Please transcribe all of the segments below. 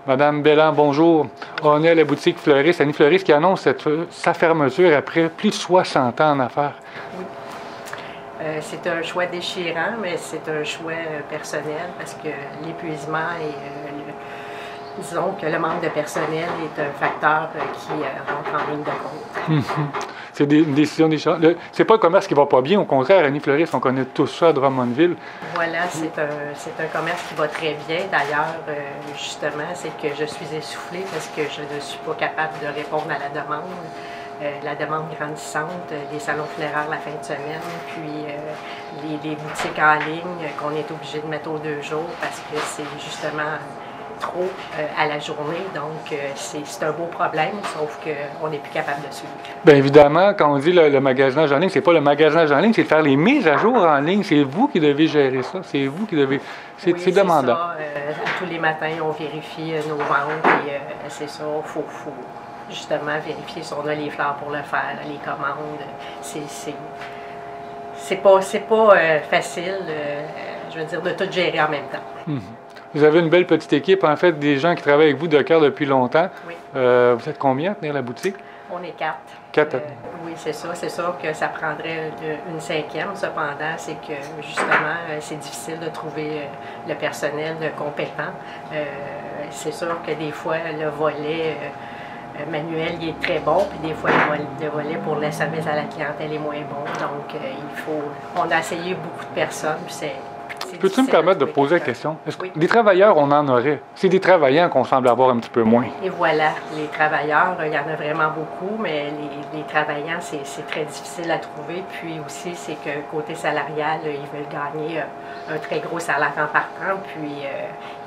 Madame Belland, bonjour. On est à la boutique Fleuriste, Annie Fleuriste, qui annonce sa fermeture après plus de 60 ans en affaires. Oui. C'est un choix déchirant, mais c'est un choix personnel parce que l'épuisement et disons que le manque de personnel est un facteur qui rentre en ligne de compte. C'est une décision déchirante. C'est pas le commerce qui va pas bien, au contraire, Annie Fleuriste, on connaît tout ça à Drummondville. Voilà, c'est un commerce qui va très bien. D'ailleurs, justement, c'est que je suis essoufflée parce que je ne suis pas capable de répondre à la demande. La demande grandissante, les salons funéraires la fin de semaine, puis les boutiques en ligne qu'on est obligé de mettre aux 2 jours parce que c'est justement trop à la journée. Donc, c'est un beau problème, sauf qu'on n'est plus capable de suivre. Bien évidemment, quand on dit le magasinage en ligne, c'est pas le magasinage en ligne, c'est de faire les mises à jour en ligne. C'est vous qui devez gérer ça. C'est vous qui devez... C'est demandant. Ça. Tous les matins, on vérifie nos ventes et c'est ça, il faut justement vérifier si on a les fleurs pour le faire, les commandes. C'est pas facile, je veux dire, de tout gérer en même temps. Vous avez une belle petite équipe, en fait, des gens qui travaillent avec vous de cœur depuis longtemps. Oui. Vous êtes combien à tenir la boutique? On est 4. 4. Oui, c'est ça. C'est sûr que ça prendrait une 5e. Cependant, c'est que, justement, c'est difficile de trouver le personnel compétent. C'est sûr que des fois, le volet manuel il est très bon, puis des fois, le volet pour le service à la clientèle est moins bon. Donc, on a essayé beaucoup de personnes, puis c'est... Peux-tu me permettre de poser la question? Oui. Des travailleurs, on en aurait. C'est des travailleurs qu'on semble avoir un petit peu moins. Et voilà, les travailleurs, il y en a vraiment beaucoup, mais les travailleurs, c'est très difficile à trouver. Puis aussi, c'est que côté salarial, ils veulent gagner un très gros salaire en partant, puis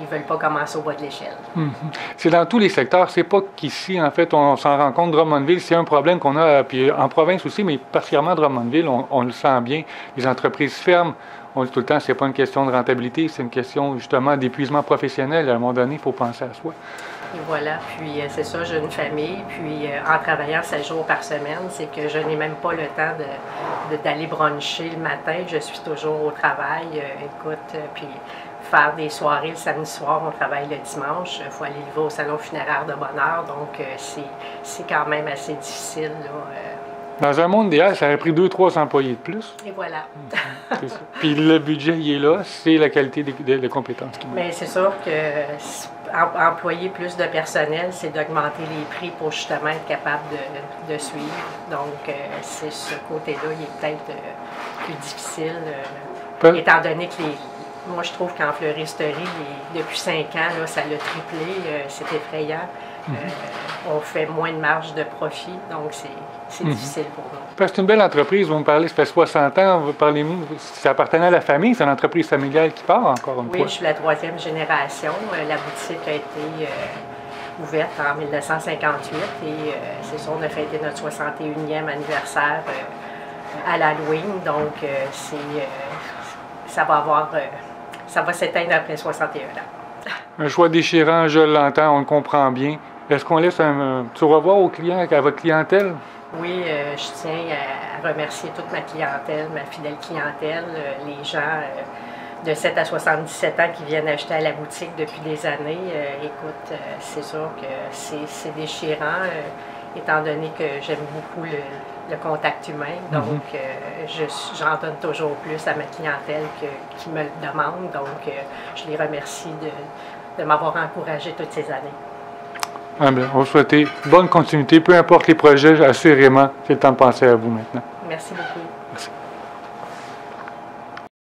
ils ne veulent pas commencer au bas de l'échelle. C'est dans tous les secteurs. C'est pas qu'ici, en fait, on s'en rend compte. Drummondville, c'est un problème qu'on a, puis en province aussi, mais particulièrement à Drummondville, on le sent bien. Les entreprises ferment. On dit tout le temps, c'est pas une question de rentabilité, c'est une question justement d'épuisement professionnel. À un moment donné, il faut penser à soi. Et voilà, puis c'est ça, j'ai une famille, puis en travaillant 7 jours par semaine, c'est que je n'ai même pas le temps d'aller bruncher le matin, je suis toujours au travail. Puis faire des soirées le samedi soir, on travaille le dimanche, il faut aller lever au salon funéraire de bonne heure, donc c'est quand même assez difficile, là. Dans un monde idéal, ça aurait pris 2-3 employés de plus. Et voilà. C'est ça. Puis le budget, il est là, c'est la qualité des compétences qui manque. Bien, c'est sûr que employer plus de personnel, c'est d'augmenter les prix pour justement être capable de suivre. Donc, c'est ce côté-là, il est peut-être plus difficile, étant donné que moi, je trouve qu'en fleuristerie, depuis 5 ans, là, ça l'a triplé, c'est effrayant. On fait moins de marge de profit, donc c'est difficile pour nous. Parce que c'est une belle entreprise, vous me parlez, ça fait 60 ans, parlez-nous, ça appartenait à la famille, c'est une entreprise familiale qui part encore une fois? Oui, je suis la 3e génération. La boutique a été ouverte en 1958 et c'est ça, on a fêté notre 61e anniversaire à l'Halloween, donc ça va s'éteindre après 61 ans. Un choix déchirant, je l'entends, on le comprend bien. Est-ce qu'on laisse un petit au revoir aux clients, à votre clientèle? Oui, je tiens à remercier toute ma clientèle, ma fidèle clientèle, les gens de 7 à 77 ans qui viennent acheter à la boutique depuis des années. Écoute, c'est sûr que c'est déchirant, étant donné que j'aime beaucoup le contact humain. Donc, j'en donne toujours plus à ma clientèle qui me le demande. Donc, je les remercie de m'avoir encouragé toutes ces années. On vous souhaite bonne continuité, peu importe les projets, assurément, c'est le temps de penser à vous maintenant. Merci beaucoup. Merci.